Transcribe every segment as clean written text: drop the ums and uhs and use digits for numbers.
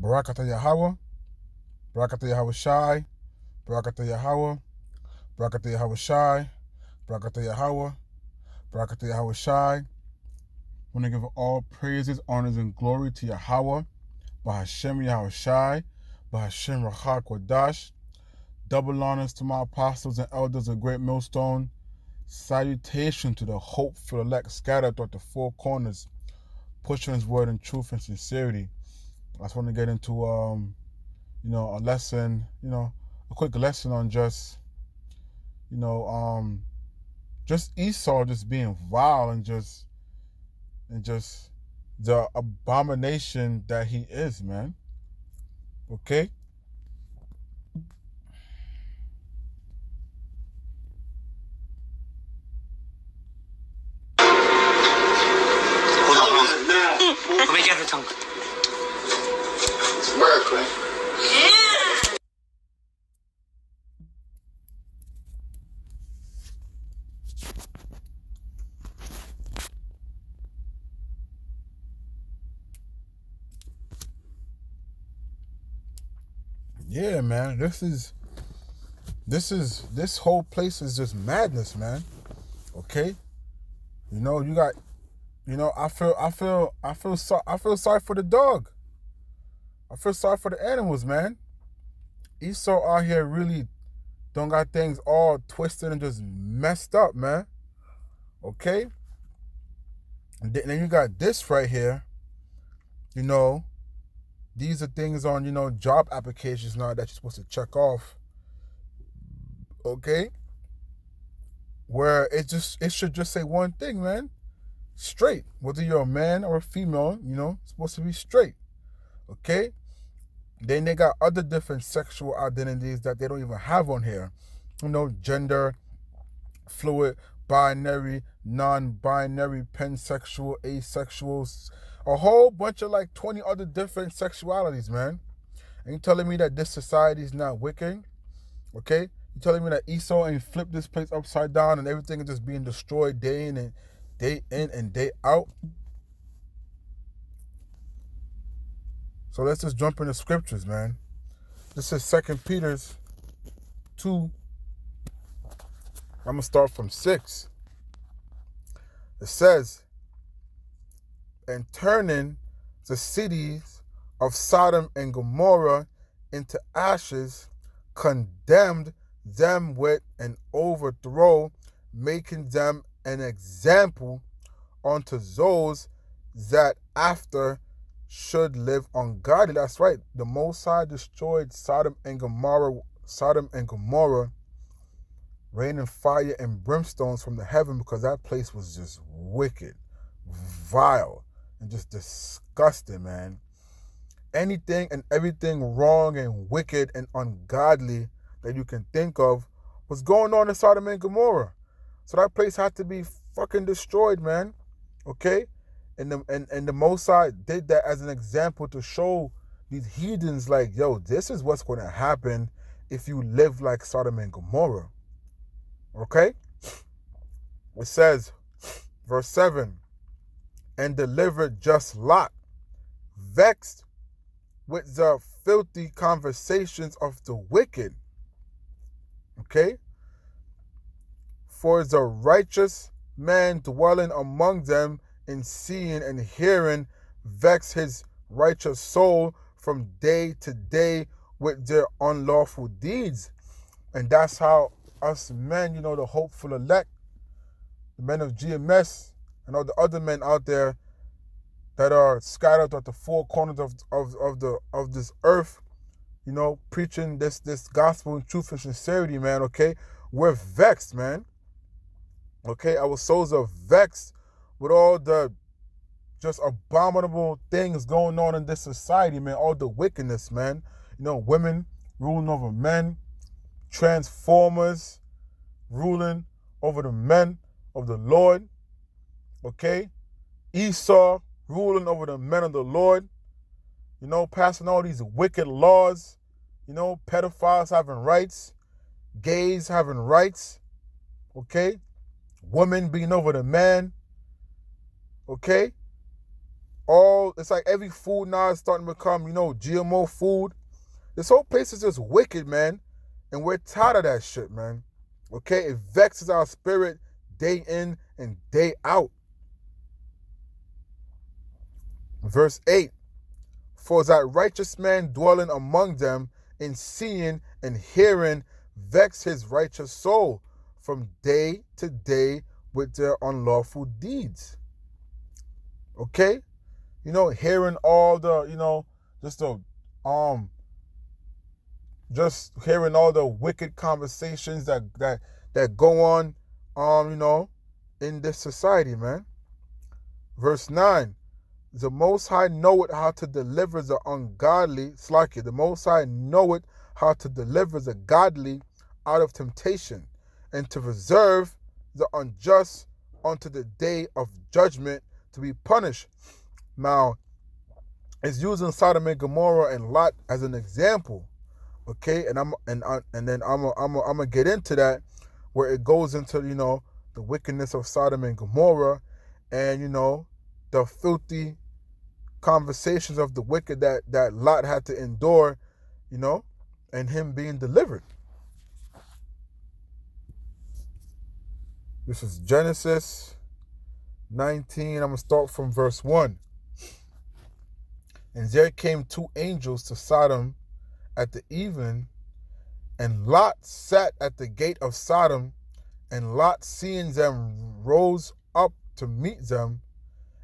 Barakatah Yahweh, Barakatah Yahweh Shai, Barakatah Yahweh, Barakatah Yahweh Shai, Barakatah Yahweh, Barakatah Yahweh Shai. I want to give all praises, honors, and glory to Yahweh, Bahashem Yahweh Shai, Bahashem Rachak Wadash. Double honors to my apostles and elders of Great Millstone. Salutation to the hopeful elect scattered throughout the four corners, pushing his word in truth and sincerity. I just want to get into a lesson, a quick lesson on just Esau just being vile and just the abomination that he is, man. Okay? Yeah, man. This whole place is just madness, man. Okay? I feel sorry for the dog. I feel sorry for the animals, man. Esau out here really don't got things all twisted and just messed up, man. Okay? And then you got this right here. These are things on, job applications now that you're supposed to check off. Okay? Where it should just say one thing, man. Straight. Whether you're a man or a female, it's supposed to be straight. Okay? Then they got other different sexual identities that they don't even have on here. Gender, fluid, binary, non-binary, pansexual, asexual, a whole bunch of 20 other different sexualities, man. And you telling me that this society is not wicked? Okay? You telling me that Esau ain't flipped this place upside down and everything is just being destroyed day in and day out? So let's just jump into scriptures, man. This is 2 Peter 2. I'm going to start from 6. It says, and turning the cities of Sodom and Gomorrah into ashes, condemned them with an overthrow, making them an example unto those that after should live ungodly. That's right. The Most High destroyed Sodom and Gomorrah, raining fire and brimstones from the heaven because that place was just wicked, vile, and just disgusting, man. Anything and everything wrong and wicked and ungodly that you can think of was going on in Sodom and Gomorrah. So that place had to be fucking destroyed, man. Okay? And the Most High did that as an example to show these heathens this is what's going to happen if you live like Sodom and Gomorrah. Okay? It says, verse 7, and delivered just Lot, vexed with the filthy conversations of the wicked. Okay? For the righteous man dwelling among them in seeing and hearing vex his righteous soul from day to day with their unlawful deeds. And that's how us men, the hopeful elect, the men of GMS, and all the other men out there that are scattered at the four corners of this earth, preaching this gospel in truth and sincerity, man. Okay, we're vexed, man. Okay, our souls are vexed with all the just abominable things going on in this society, man. All the wickedness, man. Women ruling over men, transformers ruling over the men of the Lord. Okay, Esau ruling over the men of the Lord. Passing all these wicked laws. Pedophiles having rights, gays having rights. Okay, women being over the man. Okay, It's like every food now is starting to become, GMO food. This whole place is just wicked, man. And we're tired of that shit, man. Okay? It vexes our spirit day in and day out. Verse 8. For that righteous man dwelling among them in seeing and hearing vex his righteous soul from day to day with their unlawful deeds. Okay? Hearing all the, just hearing all the wicked conversations that go on, in this society, man. Verse 9. The Most High knoweth how to deliver the ungodly, the Most High knoweth how to deliver the godly out of temptation, and to reserve the unjust unto the day of judgment to be punished. Now, it's using Sodom and Gomorrah and Lot as an example, okay? And then I'm gonna get into that, where it goes into the wickedness of Sodom and Gomorrah, and the filthy conversations of the wicked that Lot had to endure, and him being delivered. This is Genesis 19. I'm going to start from verse 1. And there came 2 angels to Sodom at the even, and Lot sat at the gate of Sodom, and Lot, seeing them, rose up to meet them,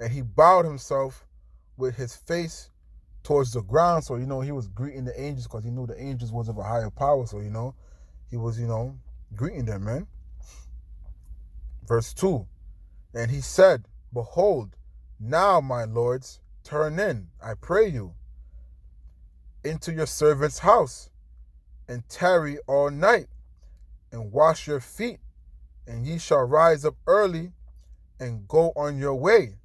and he bowed himself with his face towards the ground. So, he was greeting the angels because he knew the angels was of a higher power. So, he was, greeting them, man. Verse 2. And he said, Behold, now, my lords, turn in, I pray you, into your servant's house, and tarry all night, and wash your feet, and ye shall rise up early, and go on your way.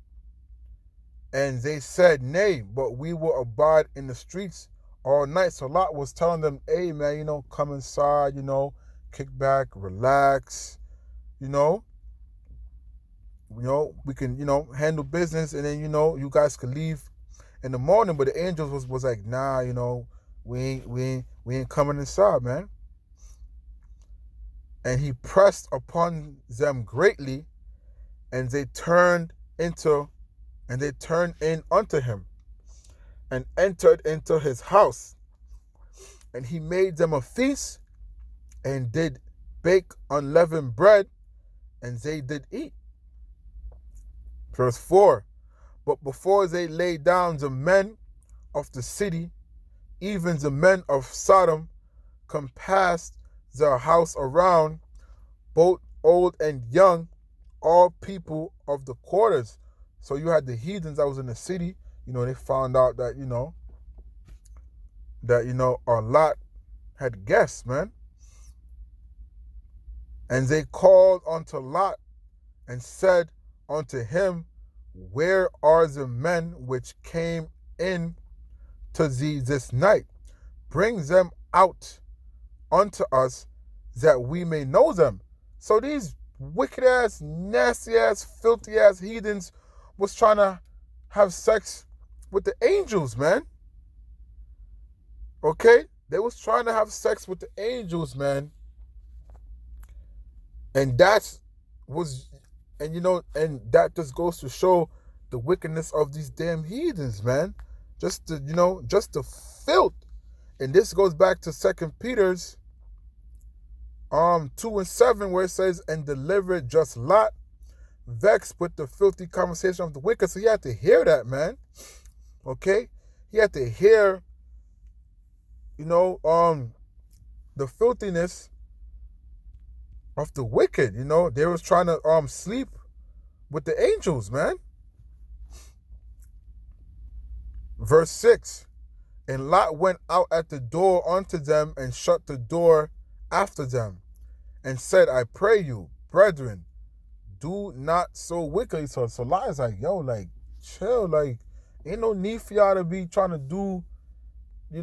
And they said, Nay, but we will abide in the streets all night. So Lot was telling them, hey, man, come inside, kick back, relax, we can, handle business, and then, you guys could leave in the morning. But the angels was like, nah, we ain't coming inside, man. And he pressed upon them greatly, and they turned in unto him, and entered into his house. And he made them a feast, and did bake unleavened bread, and they did eat. Verse 4. But before they lay down, the men of the city, even the men of Sodom, compassed their house around, both old and young, all people of the quarters. So you had the heathens that was in the city, they found out that, a Lot had guests, man. And they called unto Lot and said unto him, Where are the men which came in to thee this night? Bring them out unto us, that we may know them. So these wicked ass, nasty ass, filthy ass heathens was trying to have sex with the angels, man. Okay? They was trying to have sex with the angels, man. And that just goes to show the wickedness of these damn heathens, man. Just the filth. And this goes back to 2 Peter's 2:7, where it says, and delivered just Lot, vexed with the filthy conversation of the wicked. So he had to hear that, man. Okay? He had to hear, the filthiness of the wicked. They was trying to sleep with the angels, man. Verse 6. And Lot went out at the door unto them, and shut the door after them, and said, I pray you, brethren, do not so wickedly. So Lot is like, yo, like, chill, like, ain't no need for y'all to be trying to do,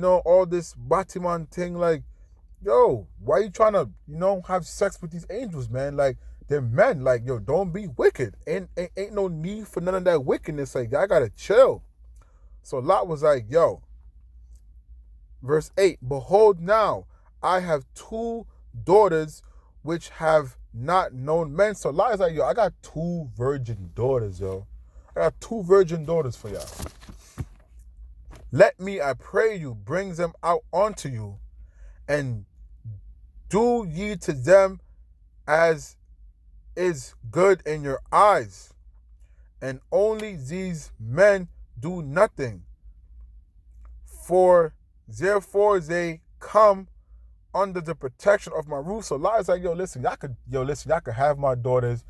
all this Batiman thing. Like, yo, why you trying to, have sex with these angels, man? Like, they're men. Like, yo, don't be wicked. Ain't no need for none of that wickedness. Like, y'all gotta chill. So Lot was like, yo, verse 8, behold now, I have 2 daughters which have not known men. So Lot is like, yo, I got 2 virgin daughters, yo. I got 2 virgin daughters for y'all. Let me, I pray you, bring them out unto you, and do ye to them as is good in your eyes. And only these men do nothing. For therefore they come under the protection of my roof. So Lot is like, y'all could have my daughters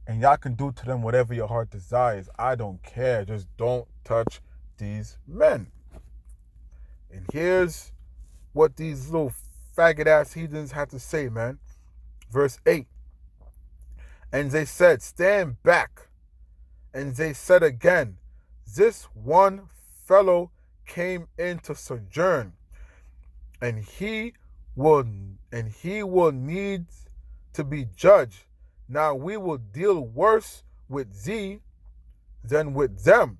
and y'all can do to them whatever your heart desires. I don't care. Just don't touch these men. And here's what these little faggot ass heathens had to say, man. Verse 8. And they said, stand back. And they said again, this one fellow came in to sojourn, and he will need to be judged. Now we will deal worse with thee than with them.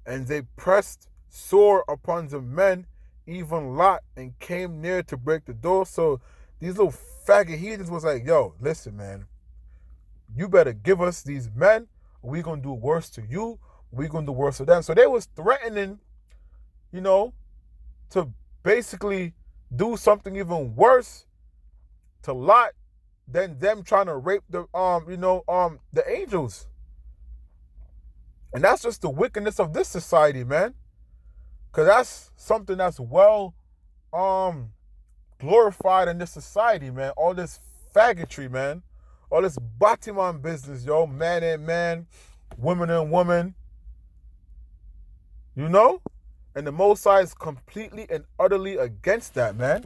And they pressed sore upon the men, even Lot, and came near to break the door. So these little faggot heathens was like, yo, listen, man, you better give us these men, or we gonna do worse to you, we gonna do worse to them. So they was threatening, to basically do something even worse to Lot than them trying to rape the angels. And that's just the wickedness of this society, man. Because that's something that's well glorified in this society, man. All this faggotry, man. All this Batiman business, yo. Man and man, woman and woman. And the Most High is completely and utterly against that, man.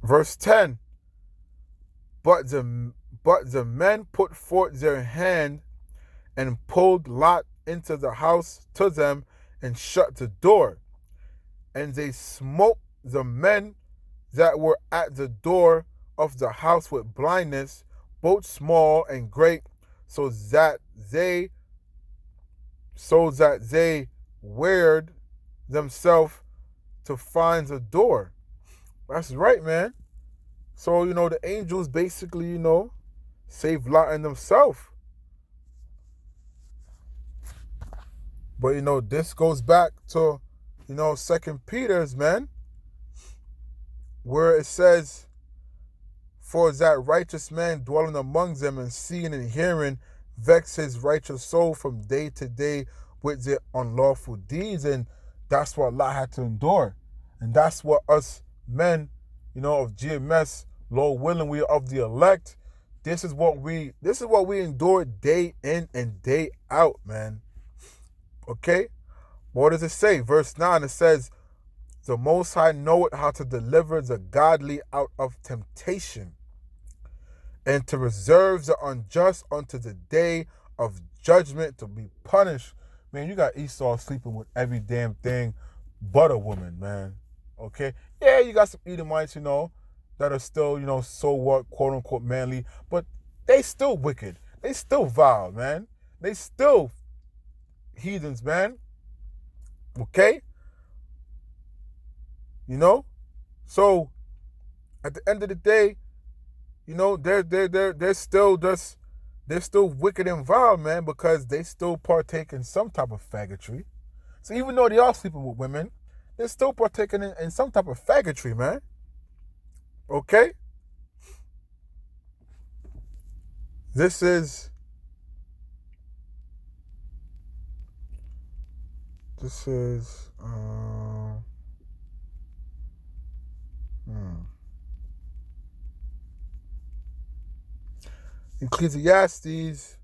Verse 10. But the men put forth their hand and pulled Lot into the house to them and shut the door. And they smote the men that were at the door of the house with blindness, both small and great, so that they wearied themselves to find the door. That's right, man. So, the angels basically, saved Lot and themselves. But, this goes back to, 2 Peter's, man, where it says, for that righteous man dwelling among them and seeing and hearing vex his righteous soul from day to day with their unlawful deeds. And that's what Lot had to endure. And that's what us men, of GMS, Lord willing, we are of the elect. This is what we endure day in and day out, man. Okay? What does it say? Verse 9, it says, the Most High knoweth how to deliver the godly out of temptation, and to reserve the unjust unto the day of judgment to be punished. Man, you got Esau sleeping with every damn thing but a woman, man. Okay? Yeah, you got some Edomites, that are still, so what, quote unquote manly, but they still wicked. They still vile, man. They still heathens, man. Okay? So at the end of the day, they're still wicked and vile, man, because they still partake in some type of faggotry. So even though they are sleeping with women, they're still partaking in some type of faggotry, man. Okay? This is Ecclesiastes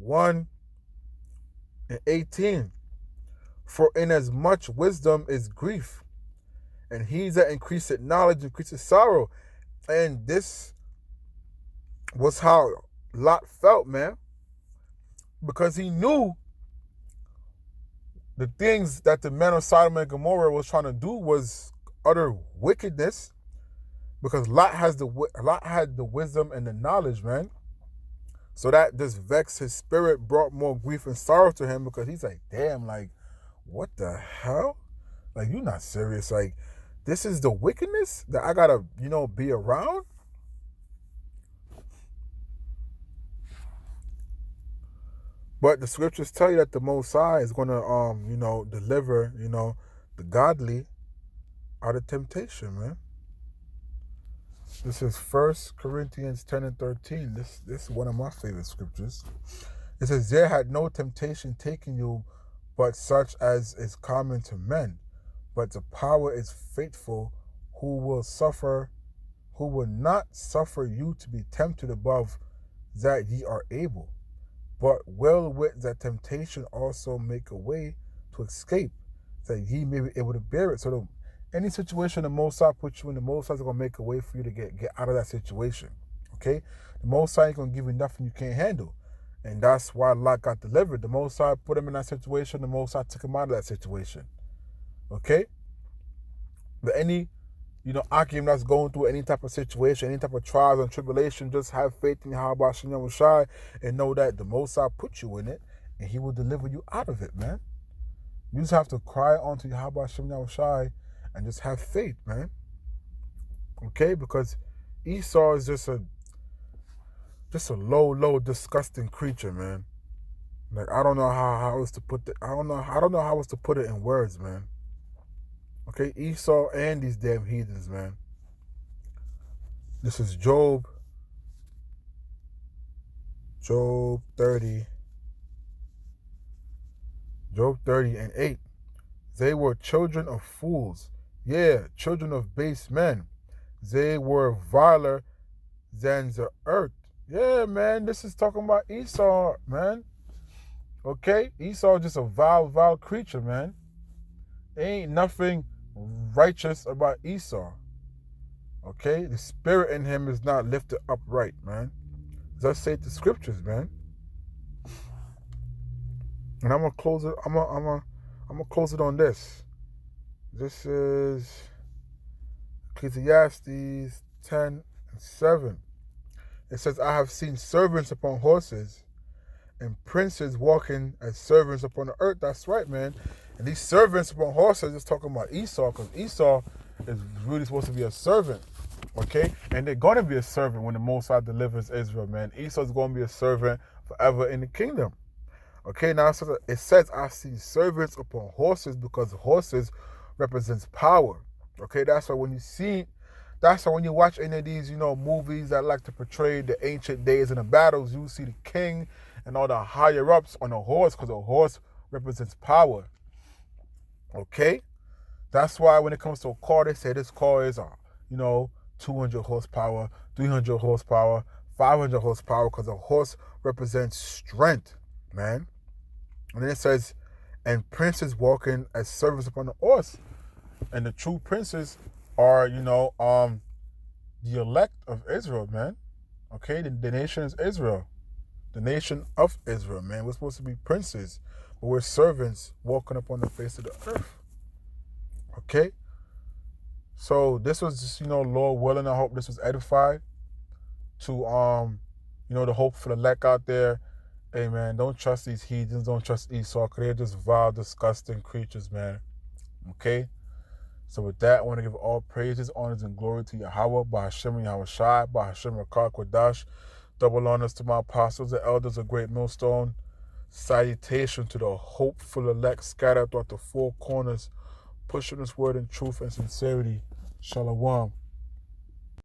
1:18. For inasmuch wisdom is grief, and he that increaseth knowledge increaseth sorrow. And this was how Lot felt, man. Because he knew the things that the men of Sodom and Gomorrah was trying to do was utter wickedness. Because Lot had the wisdom and the knowledge, man. So that this vexed his spirit, brought more grief and sorrow to him, because he's like, damn, like, what the hell? Like, you're not serious. Like, this is the wickedness that I gotta, be around? But the scriptures tell you that the Most High is gonna, deliver, the godly out of temptation, man. This is 1 Corinthians 10 and 13. This is one of my favorite scriptures. It says, there had no temptation taken you but such as is common to men. But the power is faithful, who will not suffer you to be tempted above that ye are able, but will with that temptation also make a way to escape, that ye may be able to bear it. So any situation the Most High puts you in, the Most High is going to make a way for you to get out of that situation. Okay? The Most High ain't going to give you nothing you can't handle. And that's why Lot got delivered. The Most High put him in that situation. The Most High took him out of that situation. Okay? But any, Akim that's going through any type of situation, any type of trials and tribulation, just have faith in Yahweh Shem Yahushai and know that the Most High put you in it and he will deliver you out of it, man. You just have to cry unto Yahweh Shem Yahushai and just have faith, man. Okay? Because Esau is just a low, disgusting creature, man. Like, I don't know how else to put I don't know how else to put it in words, man. Okay, Esau and these damn heathens, man. This is Job 30. Job 30 and 8. They were children of fools, children of base men. They were viler than the earth. Yeah, man, this is talking about Esau, man. Okay? Esau is just a vile creature, man. Ain't nothing righteous about Esau. Okay? The spirit in him is not lifted upright, man. Thus say the scriptures, man. And I'm gonna close it. I'm gonna close it on this. This is Ecclesiastes 10 and 7. It says, I have seen servants upon horses and princes walking as servants upon the earth. That's right, man. And these servants upon horses is talking about Esau, because Esau is really supposed to be a servant. Okay? And they're going to be a servant when the Most High delivers Israel, man. Esau's going to be a servant forever in the kingdom. Okay, now it says, I see servants upon horses, because horses represents power. Okay, that's why when you watch any of these, movies that like to portray the ancient days and the battles, you see the king and all the higher ups on a horse, because a horse represents power. Okay? That's why when it comes to a car, they say this car is 200 horsepower, 300 horsepower, 500 horsepower, because a horse represents strength, man. And then it says, and princes walking as servants upon the horse. And the true princes are, the elect of Israel, man. Okay, the nation is Israel. The nation of Israel, man. We're supposed to be princes, but we're servants walking upon the face of the earth. Okay? So this was just, Lord willing, I hope this was edified to, the hopeful elect out there. Hey, man, don't trust these heathens. Don't trust Esau, because they're just vile, disgusting creatures, man. Okay? So with that, I want to give all praises, honors, and glory to Yahweh, by Hashem and Yahweh Shai, by Hashem Rakar Kodash. Double honors to my apostles and elders of Great Millstone. Salutation to the hopeful elect scattered throughout the four corners, pushing this word in truth and sincerity. Shalom.